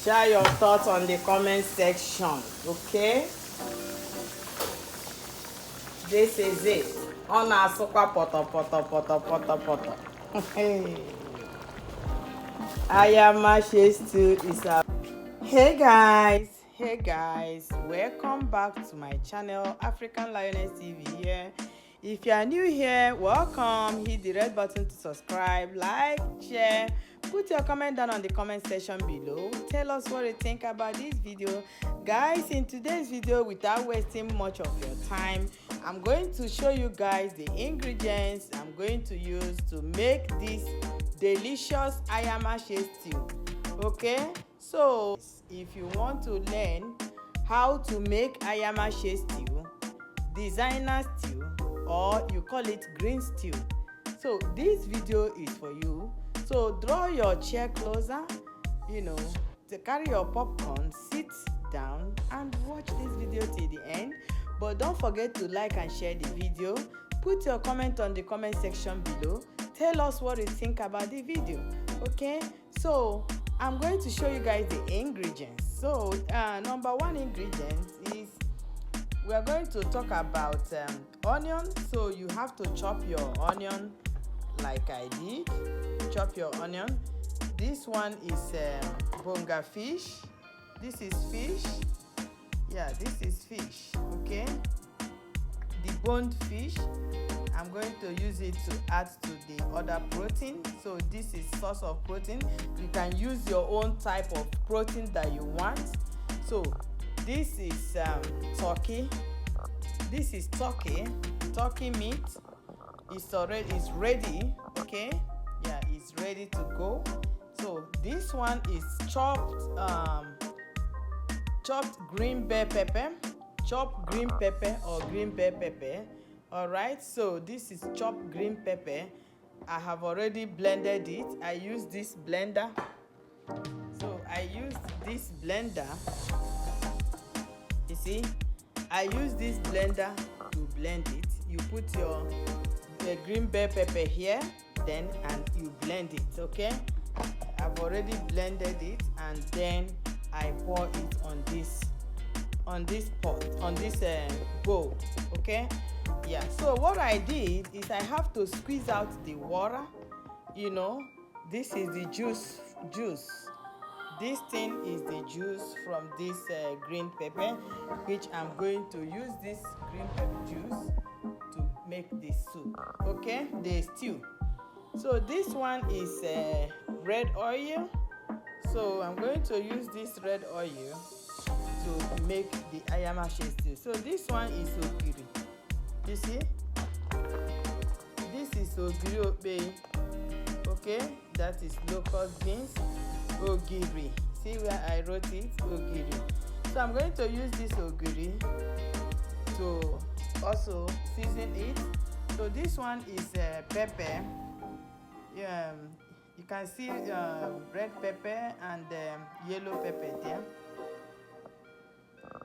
Share your thoughts on the comment section, okay? This is it. On a soka poto. Ayamase stew is a. Hey guys, welcome back to my channel, African Lioness TV here. If you are new here, welcome. Hit the red button to subscribe, like, share, put your comment down on the comment section below. Tell us what you think about this video. Guys, in today's video, without wasting much of your time, I'm going to show you guys the ingredients I'm going to use to make this delicious Ayamase stew. Okay, so if you want to learn how to make Ayamase stew, designer stew, or you call it green stew, so this video is for you. So draw your chair closer, to carry your popcorn, sit down and watch this video till the end. But don't forget to like and share the video. Put your comment on the comment section below. Tell us what you think about the video. Okay, so I'm going to show you guys the ingredients. So number one ingredient is we are going to talk about onion. So you have to chop your onion like I did. Chop your onion. This one is bonga fish. This is fish. Yeah, this is fish. Okay, the boned fish, I'm going to use it to add to the other protein. So this is source of protein. You can use your own type of protein that you want. So this is turkey. This is turkey meat. It's ready. Okay, yeah, it's ready to go. So this one is chopped green bell pepper, chopped green pepper or green bell pepper. All right, so this is chopped green pepper. I have already blended it. I use this blender. So I use this blender. You see, I use this blender to blend it. You put your green bell pepper here, and you blend it. Okay, I've already blended it, and then I pour it on this pot, on this bowl. Okay, yeah. So what I did is I have to squeeze out the water. This is the juice. This thing is the juice from this green pepper, which I'm going to use this green pepper juice to make this soup. Okay, the stew. So this one is red oil. So I'm going to use this red oil to make the Ayamase stew. So this one is ogiri. You see? This is ogiri obe. Okay, that is locust beans. Ogiri. See where I wrote it? Ogiri. So I'm going to use this ogiri to also season it. So this one is pepper. You can see red pepper and yellow pepper there.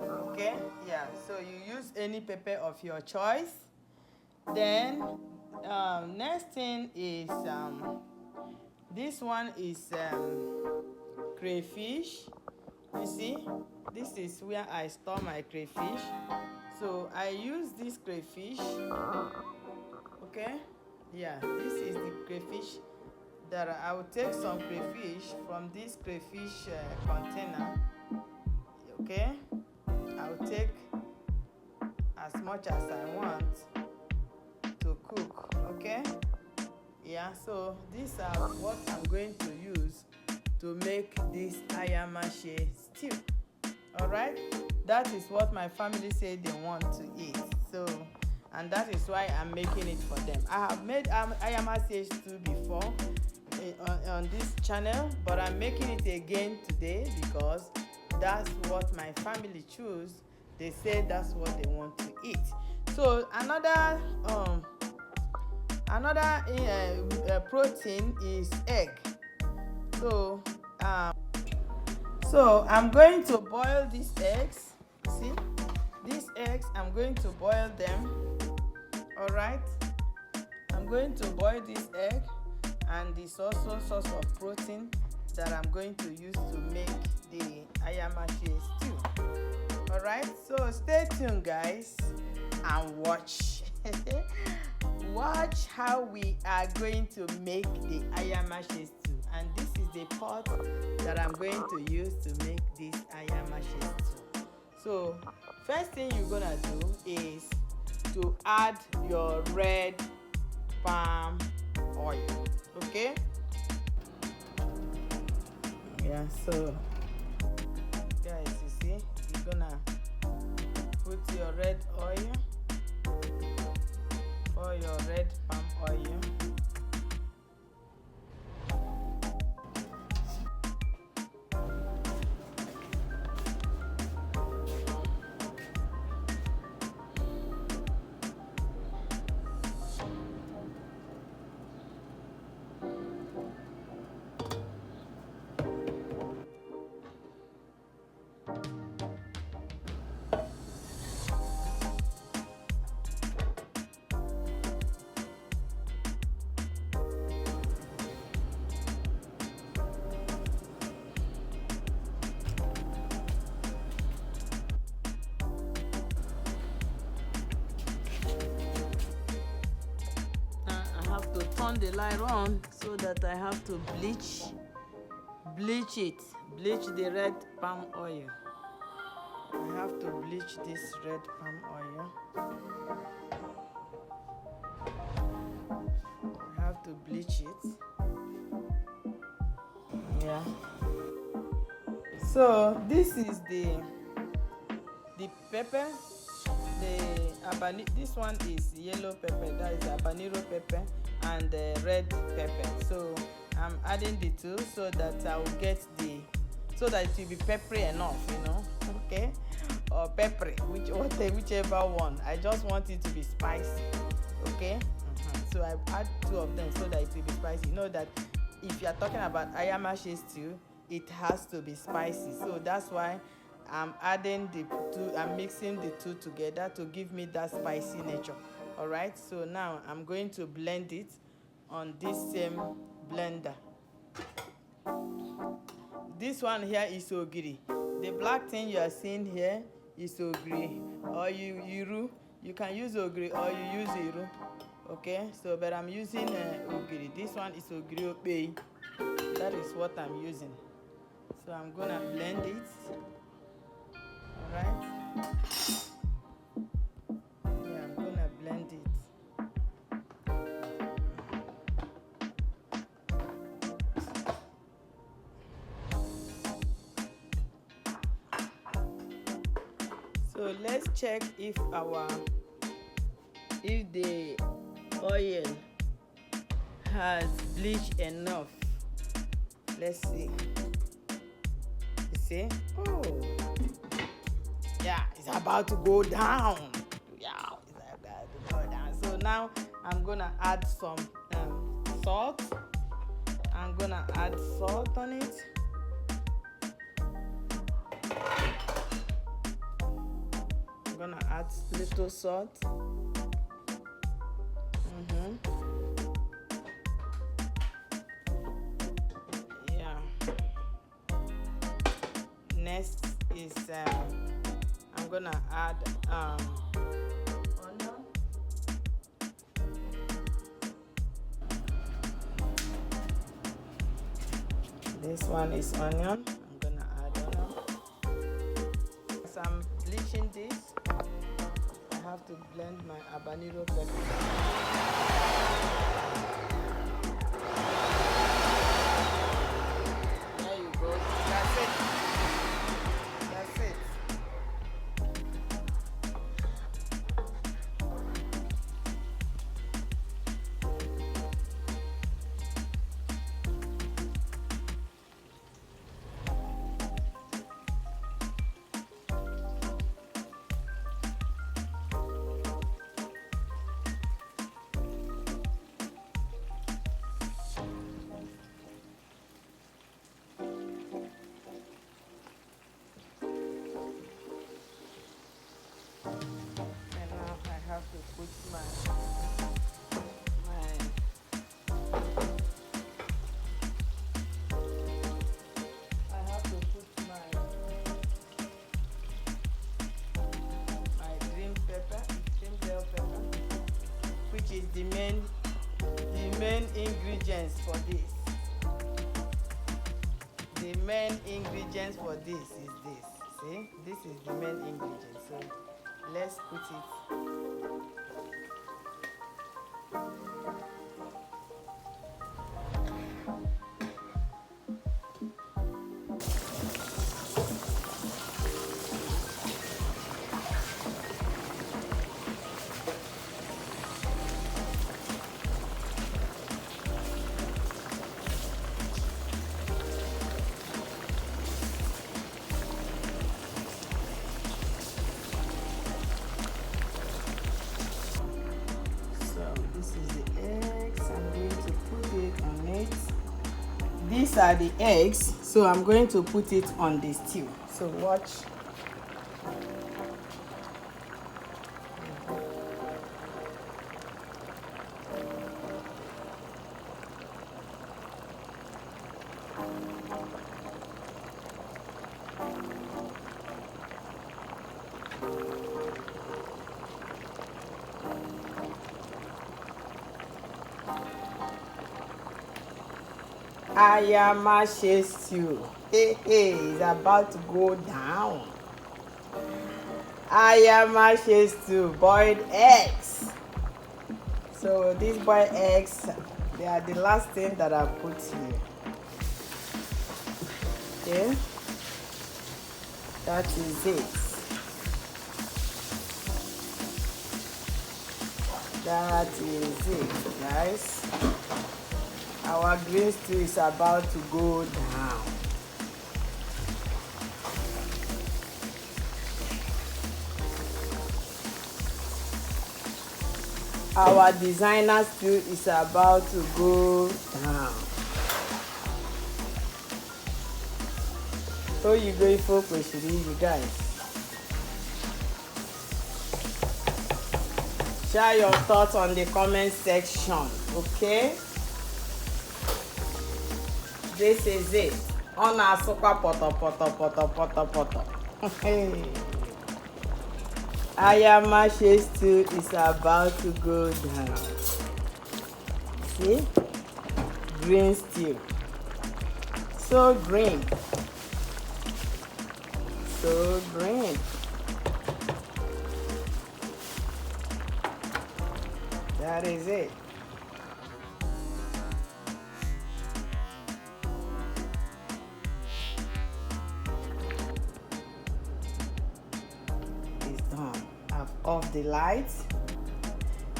Okay, yeah, so you use any pepper of your choice. Then next thing is this one is crayfish. You see, this is where I store my crayfish. So I use this crayfish. Okay, yeah, this is the crayfish that I will take some crayfish from this crayfish container. Okay, I'll take as much as I want to cook. Okay, yeah, so these are what I'm going to use to make this Ayamase stew. All right, that is what my family said they want to eat. So, and that is why I'm making it for them. I have made Ayamase stew before on this channel, but I'm making it again today because that's what my family choose. They say that's what they want to eat. So another protein is egg. So I'm going to boil these eggs. See, these eggs, I'm going to boil them. All right, I'm going to boil this egg, and it's also source of protein that I'm going to use to make the Ayamase stew. Alright, so stay tuned guys and watch. Watch how we are going to make the Ayamase stew, and this is the pot that I'm going to use to make this Ayamase stew. So first thing you're gonna do is to add your red palm oil. Okay, yeah, so guys, you see, you're gonna put your red oil, or your red palm oil. Turn the light on so that I have to bleach the red palm oil. I have to bleach this red palm oil. I have to bleach it. Yeah. So this is the pepper. This one is yellow pepper, that is habanero pepper, and red pepper. So I'm adding the two so that I will get so that it will be peppery enough, okay, or peppery, whichever one. I just want it to be spicy, okay. So I add two of them so that it will be spicy. You know that if you are talking about Ayamase stew, it has to be spicy, so that's why I'm adding the two. I'm mixing the two together to give me that spicy nature. All right, so now I'm going to blend it on this same blender. This one here is ogiri. The black thing you are seeing here is ogiri, or you can use ogiri or you use iru. Okay, so but I'm using ogiri. This one is ogiri opei. That is what I'm using. So I'm gonna blend it. Alright. Yeah, I'm gonna blend it. So let's check if the oil has bleached enough. Let's see. You see? Oh. Yeah, it's about to go down. Yeah, it's about to go down. So now I'm gonna add some salt. I'm gonna add salt on it. I'm gonna add little salt. Yeah. Next is I'm gonna add onion. This one is onion. I'm gonna add onion. As I'm bleaching this, I have to blend my habanero pepper. There you go. That's it. That's it. Put my I have to put my which is the main ingredients for this. The main ingredients for this is this. See, this is the main ingredient. So let's put it. These are the eggs, so I'm going to put it on the stew. So watch. Ayamase stew. Hey, it's about to go down. Ayamase stew, boiled eggs. So these boiled eggs, they are the last thing that I put here. Okay, that is it. That is it, guys. Our green stew is about to go down. Our designer stew is about to go down. So you go for you guys. Share your thoughts on the comment section, okay? This is it. On our soka poto. Ayamase stew is about to go down. See? Green stew. So green. So green. That is it. Off the lights.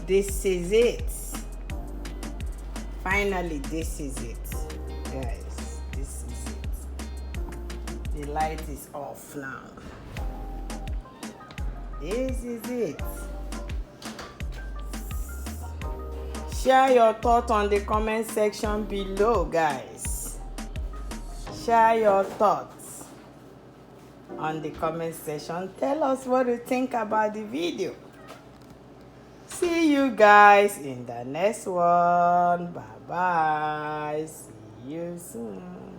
This is it. Finally, this is it, guys. This is it. The light is off now. This is it. Share your thoughts on the comment section below, guys. Share your thoughts on the comment section. Tell us what you think about the video. See you guys in the next one. Bye bye. See you soon.